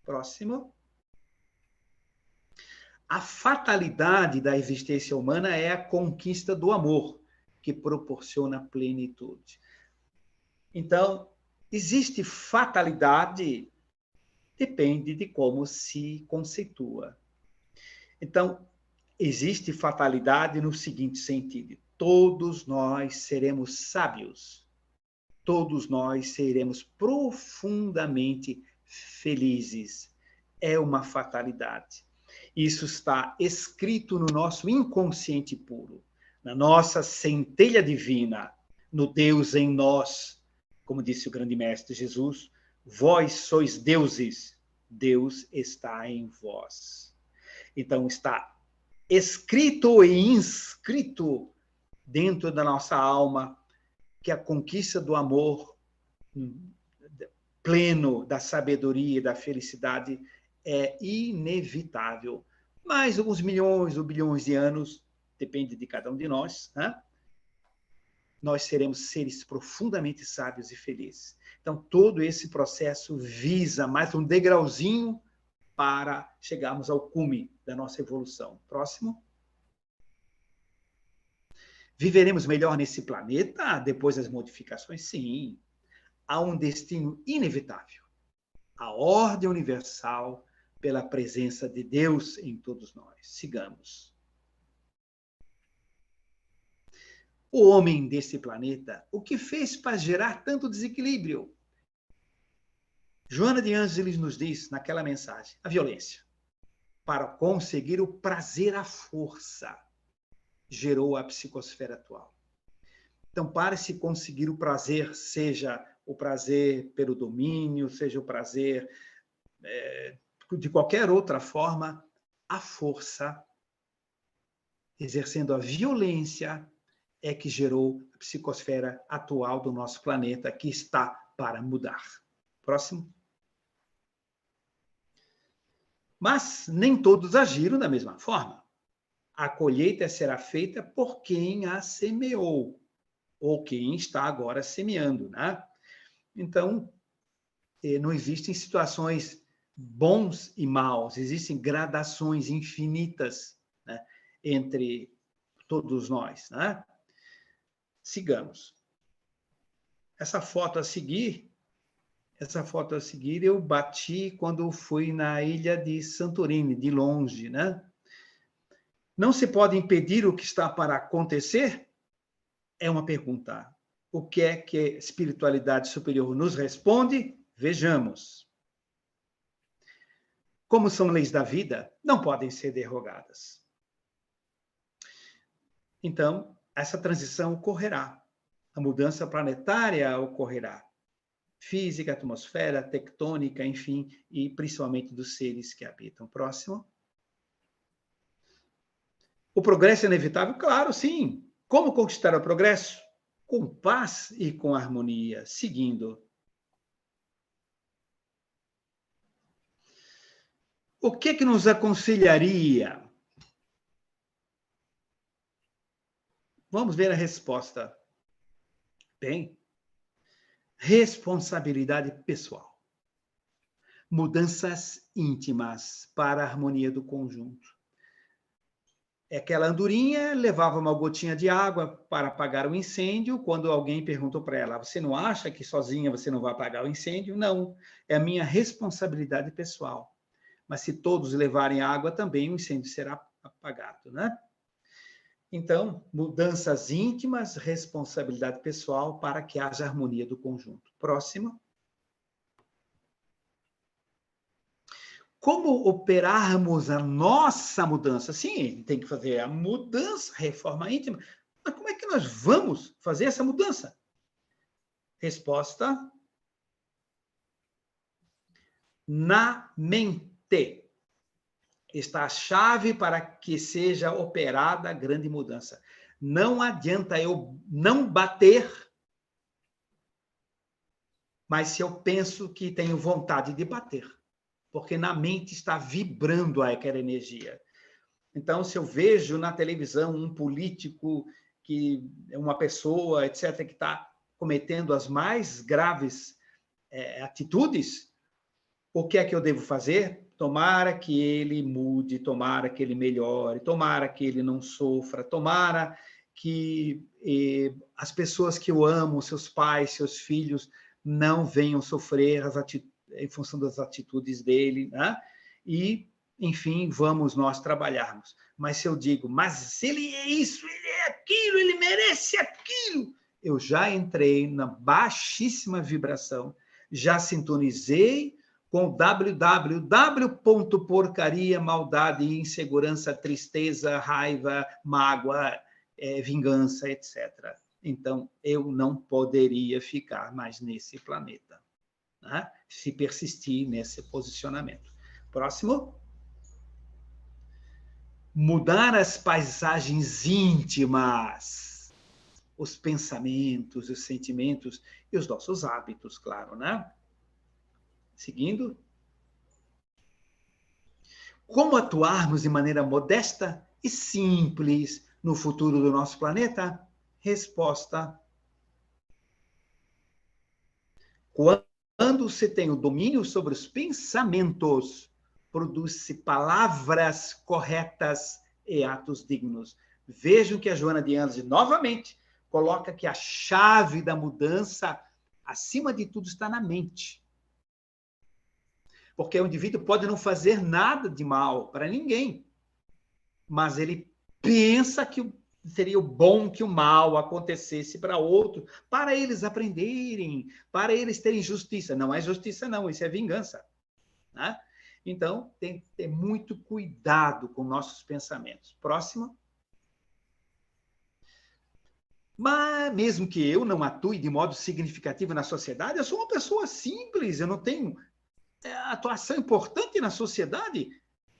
Próximo. A fatalidade da existência humana é a conquista do amor, que proporciona plenitude. Então, existe fatalidade, depende de como se conceitua. Então, existe fatalidade no seguinte sentido: todos nós seremos sábios, todos nós seremos profundamente felizes. É uma fatalidade. Isso está escrito no nosso inconsciente puro, na nossa centelha divina, no Deus em nós. Como disse o grande mestre Jesus, vós sois deuses, Deus está em vós. Então, está escrito e inscrito dentro da nossa alma que a conquista do amor pleno, da sabedoria e da felicidade é inevitável. Mais alguns milhões ou bilhões de anos, depende de cada um de nós, né? Nós seremos seres profundamente sábios e felizes. Então, todo esse processo visa mais um degrauzinho para chegarmos ao cume da nossa evolução. Próximo. Viveremos melhor nesse planeta depois das modificações? Sim. Há um destino inevitável. A ordem universal pela presença de Deus em todos nós. Sigamos. O homem desse planeta, o que fez para gerar tanto desequilíbrio? Joana de Ângeles nos diz naquela mensagem, a violência. Para conseguir o prazer à força, gerou a psicosfera atual. Então, para se conseguir o prazer, seja o prazer pelo domínio, seja o prazer de qualquer outra forma, a força, exercendo a violência, é que gerou a psicosfera atual do nosso planeta, que está para mudar. Próximo. Mas nem todos agiram da mesma forma. A colheita será feita por quem a semeou, ou quem está agora semeando, né? Então, não existem situações bons e maus, existem gradações infinitas, né, entre todos nós, né? Sigamos. Essa foto a seguir eu bati quando fui na ilha de Santorini, de longe, né? Não se pode impedir o que está para acontecer? É uma pergunta. O que é que a espiritualidade superior nos responde? Vejamos. Como são leis da vida, não podem ser derrogadas. Então, essa transição ocorrerá. A mudança planetária ocorrerá. Física, atmosfera, tectônica, enfim, e principalmente dos seres que habitam. Próximo. O progresso é inevitável? Claro, sim. Como conquistar o progresso? Com paz e com harmonia, seguindo. O que nos aconselharia? Vamos ver a resposta. Bem, responsabilidade pessoal. Mudanças íntimas para a harmonia do conjunto. Aquela andorinha levava uma gotinha de água para apagar o incêndio. Quando alguém perguntou para ela, você não acha que sozinha você não vai apagar o incêndio? Não, é a minha responsabilidade pessoal. Mas se todos levarem água também, o incêndio será apagado, né? Então, mudanças íntimas, responsabilidade pessoal para que haja harmonia do conjunto. Próximo. como operarmos a nossa mudança? Sim, tem que fazer a mudança, a reforma íntima. Mas como é que nós vamos fazer essa mudança? Resposta: na mente está a chave para que seja operada a grande mudança. Não adianta eu não bater, mas se eu penso que tenho vontade de bater, porque na mente está vibrando aquela energia. Então, se eu vejo na televisão um político, que é uma pessoa, etc., que está cometendo as mais graves atitudes, o que é que eu devo fazer? Tomara que ele mude, tomara que ele melhore, tomara que ele não sofra, tomara que as pessoas que eu amo, seus pais, seus filhos, não venham sofrer em função das atitudes dele, né? E, enfim, vamos nós trabalharmos. Mas se eu digo, mas ele é isso, ele é aquilo, ele merece aquilo, eu já entrei na baixíssima vibração, já sintonizei com www.porcaria, maldade, insegurança, tristeza, raiva, mágoa, vingança, etc. Então, eu não poderia ficar mais nesse planeta, né? Se persistir nesse posicionamento. Próximo. Mudar as paisagens íntimas, os pensamentos, os sentimentos e os nossos hábitos, claro, né? Seguindo. Como atuarmos de maneira modesta e simples no futuro do nosso planeta? Resposta: quando se tem o domínio sobre os pensamentos, produz-se palavras corretas e atos dignos. Vejam que a Joana de Ângeles, novamente, coloca que a chave da mudança, acima de tudo, está na mente. Porque o indivíduo pode não fazer nada de mal para ninguém, mas ele pensa que seria bom que o mal acontecesse para outro, para eles aprenderem, para eles terem justiça. Não é justiça, não, isso é vingança, né? Então, tem que ter muito cuidado com nossos pensamentos. Próximo. Mas, mesmo que eu não atue de modo significativo na sociedade, eu sou uma pessoa simples, eu não tenho atuação importante na sociedade.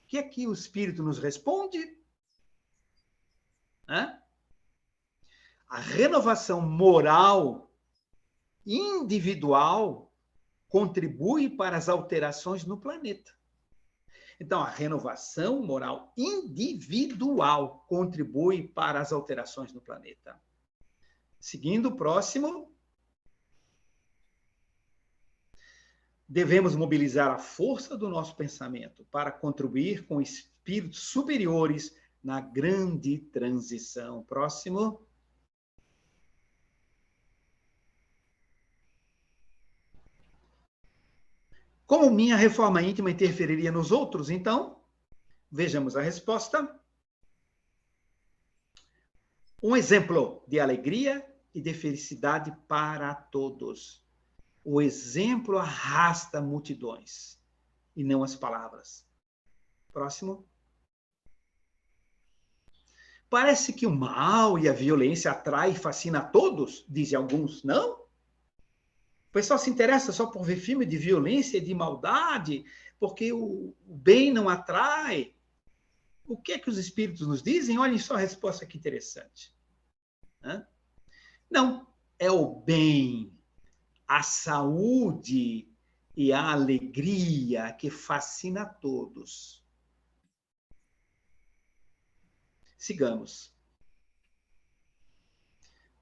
O que é que o Espírito nos responde? A renovação moral individual contribui para as alterações no planeta. Então, a renovação moral individual contribui para as alterações no planeta. Seguindo, o próximo. Devemos mobilizar a força do nosso pensamento para contribuir com espíritos superiores na grande transição. Próximo. Como minha reforma íntima interferiria nos outros? Então, vejamos a resposta. Um exemplo de alegria e de felicidade para todos. O exemplo arrasta multidões, e não as palavras. Próximo. Parece que o mal e a violência atraem e fascinam a todos, dizem alguns, não? O pessoal se interessa só por ver filme de violência e de maldade, porque o bem não atrai. O que é que os espíritos nos dizem? Olhem só a resposta que interessante. Não, é o bem, a saúde e a alegria que fascina a todos. Sigamos.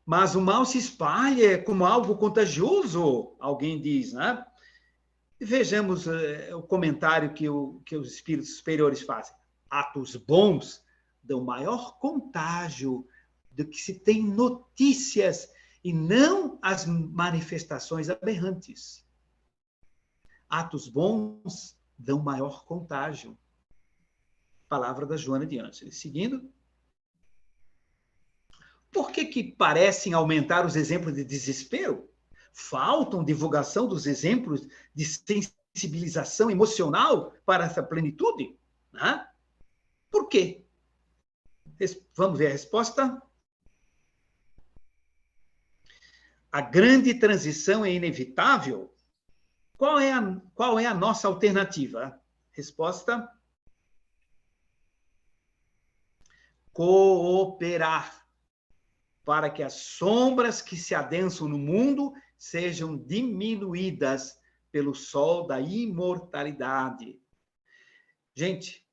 Mas o mal se espalha como algo contagioso, alguém diz, né? Vejamos o comentário que os espíritos superiores fazem. Atos bons dão maior contágio do que se tem notícias e não as manifestações aberrantes. Atos bons dão maior contágio. Palavra da Joana de Ângeles. Seguindo. Por que parecem aumentar os exemplos de desespero? Faltam divulgação dos exemplos de sensibilização emocional para essa plenitude? Né? Por quê? Vamos ver a resposta? A grande transição é inevitável? Qual é a nossa alternativa? Resposta: cooperar, para que as sombras que se adensam no mundo sejam diminuídas pelo sol da imortalidade. Gente,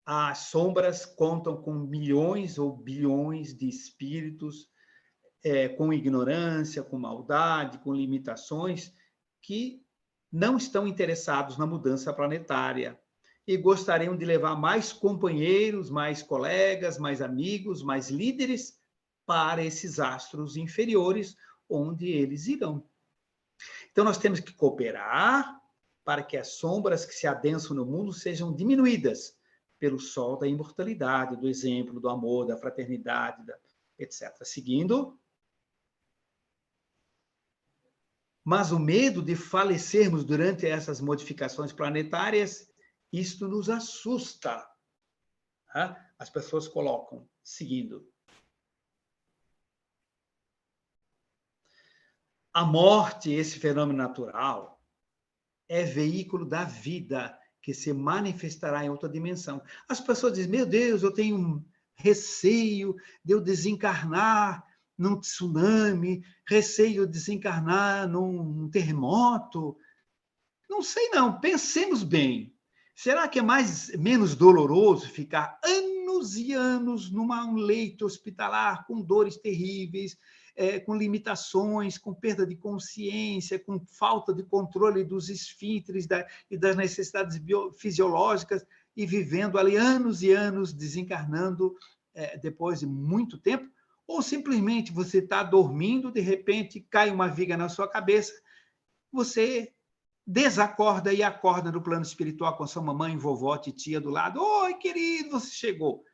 as sombras contam com milhões ou bilhões de espíritos, com ignorância, com maldade, com limitações, que não estão interessados na mudança planetária e gostariam de levar mais companheiros, mais colegas, mais amigos, mais líderes para esses astros inferiores, onde eles irão. Então, nós temos que cooperar para que as sombras que se adensam no mundo sejam diminuídas pelo sol da imortalidade, do exemplo, do amor, da fraternidade, etc. Seguindo. Mas o medo de falecermos durante essas modificações planetárias, isto nos assusta. As pessoas colocam, seguindo. A morte, esse fenômeno natural, é veículo da vida que se manifestará em outra dimensão. As pessoas dizem, meu Deus, eu tenho um receio de eu desencarnar num tsunami, receio de desencarnar num terremoto. Não sei não, pensemos bem. Será que é menos doloroso ficar anos e anos num leito hospitalar com dores terríveis, com limitações, com perda de consciência, com falta de controle dos esfínteres e das necessidades fisiológicas, e vivendo ali anos e anos, desencarnando depois de muito tempo? Ou simplesmente você está dormindo, de repente cai uma viga na sua cabeça, você desacorda e acorda no plano espiritual com sua mamãe, vovó, titia do lado. Oi, querido, você chegou.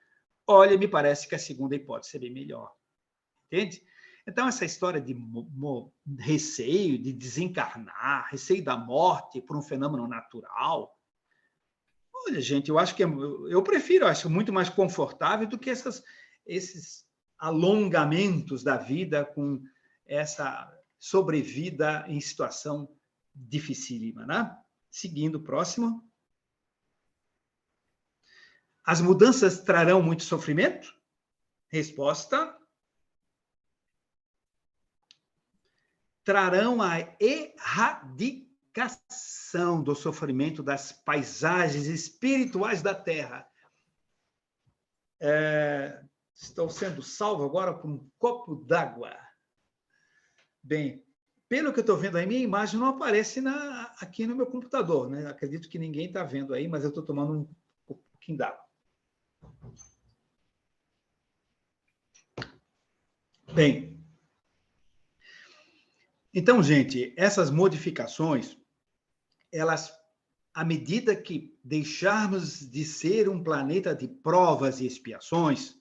Olha, me parece que a segunda hipótese seria melhor. Entende? Então, essa história de receio de desencarnar, receio da morte por um fenômeno natural, olha, gente, eu acho que eu prefiro, acho muito mais confortável do que esses alongamentos da vida com essa sobrevida em situação dificílima, né? Seguindo o próximo. As mudanças trarão muito sofrimento? Resposta: trarão a erradicação do sofrimento das paisagens espirituais da Terra. Estou sendo salvo agora por um copo d'água. Bem, pelo que eu estou vendo aí, minha imagem não aparece aqui no meu computador, né? Acredito que ninguém está vendo aí, mas eu estou tomando um pouquinho d'água. Bem, então, gente, essas modificações, elas, à medida que deixarmos de ser um planeta de provas e expiações,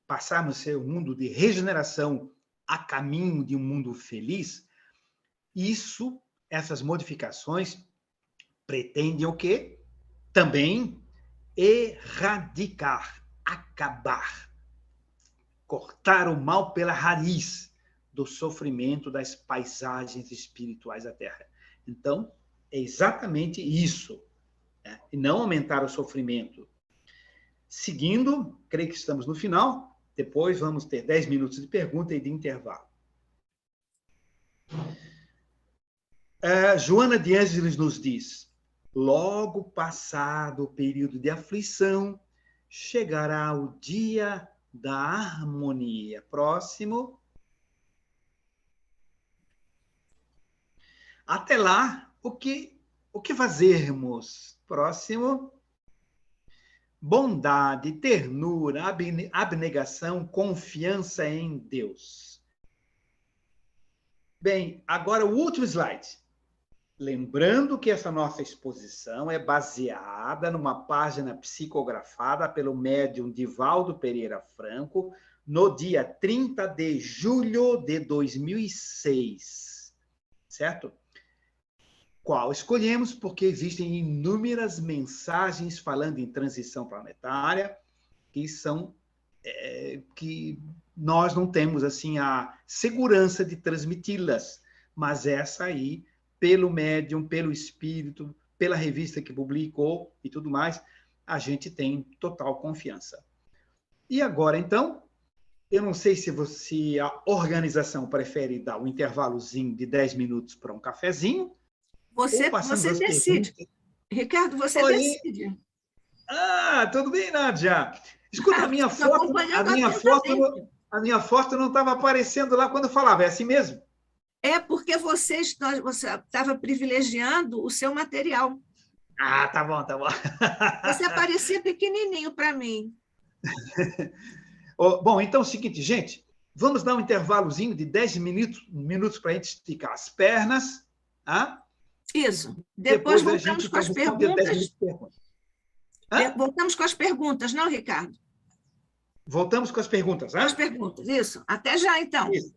passarmos a ser um mundo de regeneração a caminho de um mundo feliz, essas modificações pretendem o quê? Também erradicar, acabar, cortar o mal pela raiz do sofrimento das paisagens espirituais da Terra. Então, é exatamente isso, né? E não aumentar o sofrimento. Seguindo, creio que estamos no final, depois vamos ter 10 minutos de pergunta e de intervalo. Joana de Ângeles nos diz, logo passado o período de aflição, chegará o dia da harmonia. Próximo. Até lá, o que fazermos? Próximo. Bondade, ternura, abnegação, confiança em Deus. Bem, agora o último slide. Lembrando que essa nossa exposição é baseada numa página psicografada pelo médium Divaldo Pereira Franco no dia 30 de julho de 2006, certo? Qual escolhemos? Porque existem inúmeras mensagens falando em transição planetária que são que nós não temos assim a segurança de transmiti-las, mas essa aí, pelo médium, pelo espírito, pela revista que publicou e tudo mais, a gente tem total confiança. E agora, então, eu não sei se a organização prefere dar um intervalozinho de 10 minutos para um cafezinho, Você decide. Perguntas. Ricardo, você Oi. decide. Tudo bem, Nádia? Escuta, a minha foto não estava aparecendo lá quando eu falava, é assim mesmo? É porque você estava privilegiando o seu material. Tá bom. Você aparecia pequenininho para mim. Bom, então é o seguinte, gente, vamos dar um intervalozinho de 10 minutos para a gente esticar as pernas, tá? Isso. Depois voltamos com as perguntas. Voltamos com as perguntas, não, Ricardo? Voltamos com as perguntas, né? Com as perguntas, isso. Até já, então. Isso.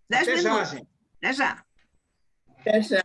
10 Até minutos. Já, gente. Até já. Até já.